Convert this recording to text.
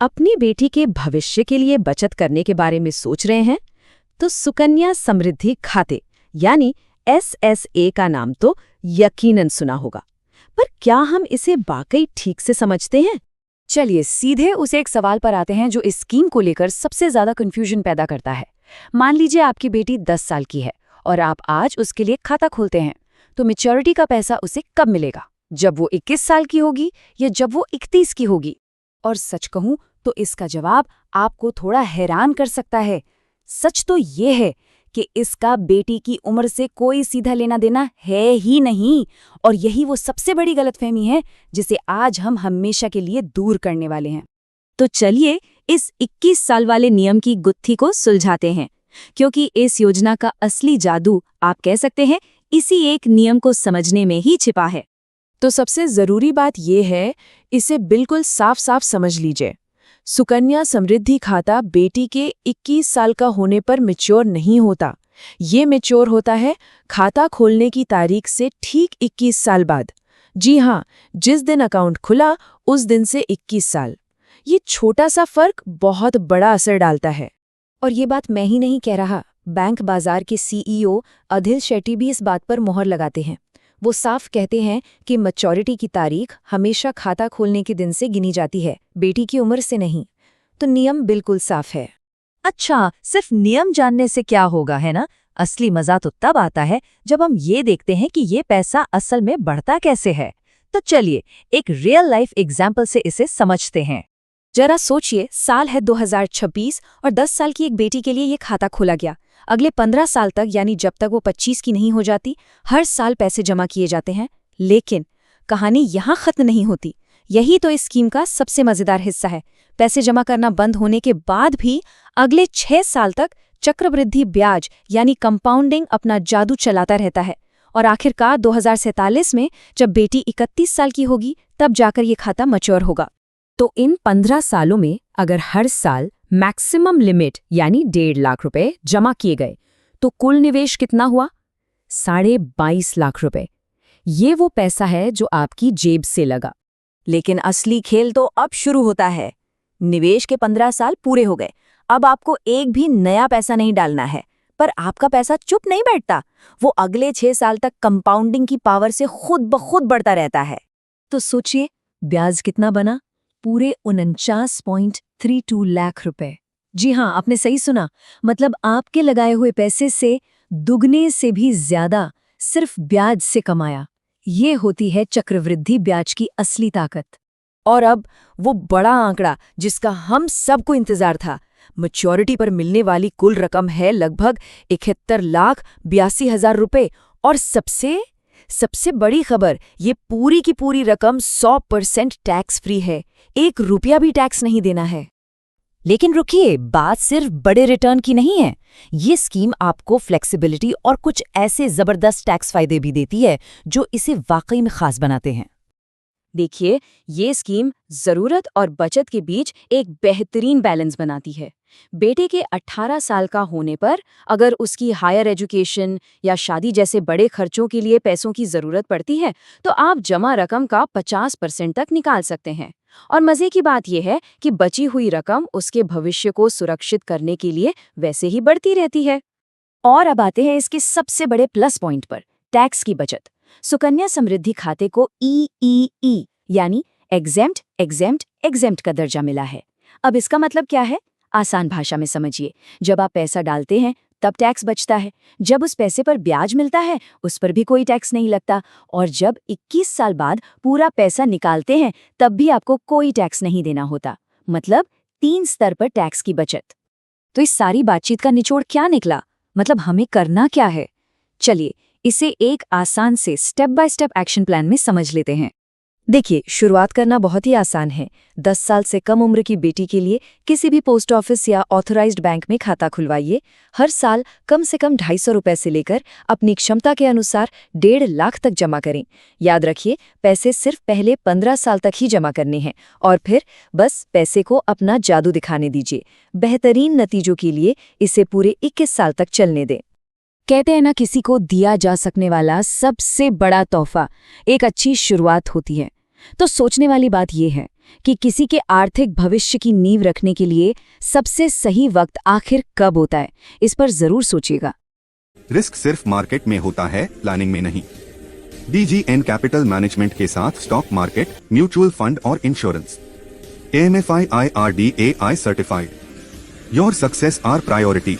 अपनी बेटी के भविष्य के लिए बचत करने के बारे में सोच रहे हैं तो सुकन्या समृद्धि खाते यानी SSA का नाम तो यकीनन सुना होगा। पर क्या हम इसे वाकई ठीक से समझते हैं? चलिए सीधे उस एक सवाल पर आते हैं जो इस स्कीम को लेकर सबसे ज्यादा कंफ्यूजन पैदा करता है। मान लीजिए आपकी बेटी 10 साल की है और आप आज उसके लिए खाता खोलते हैं, तो मैच्योरिटी का पैसा उसे कब मिलेगा? जब वो 21 साल की होगी या जब वो 31 की होगी? और सच कहूं तो इसका जवाब आपको थोड़ा हैरान कर सकता है। सच तो ये है कि इसका बेटी की उम्र से कोई सीधा लेना देना है ही नहीं, और यही वो सबसे बड़ी गलतफहमी है जिसे आज हम हमेशा के लिए दूर करने वाले हैं। तो चलिए इस 21 साल वाले नियम की गुत्थी को सुलझाते हैं, क्योंकि इस योजना का असली जादू आप कह सकते हैं इसी एक नियम को समझने में ही छिपा है। तो सबसे जरूरी बात यह है, इसे बिल्कुल साफ साफ समझ लीजिए। सुकन्या समृद्धि खाता बेटी के 21 साल का होने पर मैच्योर नहीं होता। ये मैच्योर होता है खाता खोलने की तारीख से ठीक 21 साल बाद। जी हाँ, जिस दिन अकाउंट खुला उस दिन से 21 साल। ये छोटा सा फर्क बहुत बड़ा असर डालता है। और ये बात मैं ही नहीं कह रहा, बैंक बाजार के CEO अदिल शेट्टी भी इस बात पर मोहर लगाते हैं। वो साफ कहते हैं कि मैच्योरिटी की तारीख हमेशा खाता खोलने के दिन से गिनी जाती है, बेटी की उम्र से नहीं। तो नियम बिल्कुल साफ है। अच्छा, सिर्फ नियम जानने से क्या होगा, है ना? असली मजा तो तब आता है जब हम ये देखते हैं कि ये पैसा असल में बढ़ता कैसे है। तो चलिए एक रियल लाइफ एग्जाम्पल से इसे समझते हैं। जरा सोचिए, साल है 2026 और 10 साल की एक बेटी के लिए ये खाता खोला गया। अगले 15 साल तक, यानी जब तक वो 25 की नहीं हो जाती, हर साल पैसे जमा किए जाते हैं। लेकिन कहानी यहाँ खत्म नहीं होती। यही तो इस स्कीम का सबसे मजेदार हिस्सा है। पैसे जमा करना बंद होने के बाद भी अगले 6 साल तक चक्रवृद्धि ब्याज यानी कंपाउंडिंग अपना जादू चलाता रहता है। और आखिरकार 2047 में जब बेटी 31 साल की होगी, तब जाकर ये खाता मैच्योर होगा। तो इन 15 सालों में अगर हर साल मैक्सिमम लिमिट यानी 1.5 लाख रुपए जमा किए गए तो कुल निवेश कितना हुआ? 22.5 लाख रुपए। ये वो पैसा है जो आपकी जेब से लगा। लेकिन असली खेल तो अब शुरू होता है। निवेश के 15 साल पूरे हो गए। अब आपको एक भी नया पैसा नहीं डालना है। पर आपका पैसा चुप नहीं बैठता, वो अगले 6 साल तक कंपाउंडिंग की पावर से खुद ब खुद बढ़ता रहता है। तो सोचिए ब्याज कितना बना? पूरे 49.32 लाख रुपए। जी हाँ, आपने सही सुना। मतलब आपके लगाए हुए पैसे से दुगने से भी ज्यादा सिर्फ ब्याज से कमाया। ये होती है चक्रवृद्धि ब्याज की असली ताकत। और अब वो बड़ा आंकड़ा जिसका हम सबको इंतजार था, मैच्योरिटी पर मिलने वाली कुल रकम है लगभग 71,82,000 रुपए। और सबसे बड़ी खबर, ये पूरी की पूरी रकम 100% टैक्स फ्री है। 1 रुपया भी टैक्स नहीं देना है। लेकिन रुकिए, बात सिर्फ बड़े रिटर्न की नहीं है। ये स्कीम आपको फ्लेक्सिबिलिटी और कुछ ऐसे जबरदस्त टैक्स फायदे भी देती है जो इसे वाकई में खास बनाते हैं। देखिए, ये स्कीम जरूरत और बचत के बीच एक बेहतरीन बैलेंस बनाती है। बेटे के 18 साल का होने पर अगर उसकी हायर एजुकेशन या शादी जैसे बड़े खर्चों के लिए पैसों की जरूरत पड़ती है, तो आप जमा रकम का 50% तक निकाल सकते हैं। और मजे की बात यह है कि बची हुई रकम उसके भविष्य को सुरक्षित करने के लिए वैसे ही बढ़ती रहती है। और अब आते हैं इसके सबसे बड़े प्लस पॉइंट पर, टैक्स की बचत। सुकन्या समृद्धि खाते को EEE यानी एग्जेम्प्ट का दर्जा मिला है। अब इसका मतलब क्या है? आसान भाषा में समझिए, जब आप पैसा डालते हैं तब टैक्स बचता है, जब उस पैसे पर ब्याज मिलता है उस पर भी कोई टैक्स नहीं लगता, और जब 21 साल बाद पूरा पैसा निकालते हैं तब भी आपको कोई टैक्स नहीं देना होता। मतलब 3 स्तर पर टैक्स की बचत। तो इस सारी बातचीत का निचोड़ क्या निकला? मतलब हमें करना क्या है? चलिए इसे एक आसान से step by step action plan में समझ लेते हैं। देखिए, शुरुआत करना बहुत ही आसान है। 10 साल से कम उम्र की बेटी के लिए किसी भी पोस्ट ऑफिस या ऑथराइज्ड बैंक में खाता खुलवाइए। हर साल कम से कम 250 रुपए से लेकर अपनी क्षमता के अनुसार 1.5 लाख तक जमा करें। याद रखिए, पैसे सिर्फ पहले 15 साल तक ही जमा करने हैं और फिर बस पैसे को अपना जादू दिखाने दीजिए। बेहतरीन नतीजों के लिए इसे पूरे 21 साल तक चलने दें। कहते हैं ना, किसी को दिया जा सकने वाला सबसे बड़ा तोहफा एक अच्छी शुरुआत होती है। तो सोचने वाली बात यह है कि किसी के आर्थिक भविष्य की नींव रखने के लिए सबसे सही वक्त आखिर कब होता है, इस पर जरूर सोचिएगा। रिस्क सिर्फ मार्केट में होता है, प्लानिंग में नहीं। DGN कैपिटल मैनेजमेंट के साथ स्टॉक मार्केट, म्यूचुअल फंड और insurance. AMFI IRDAI certified. Your success our priority.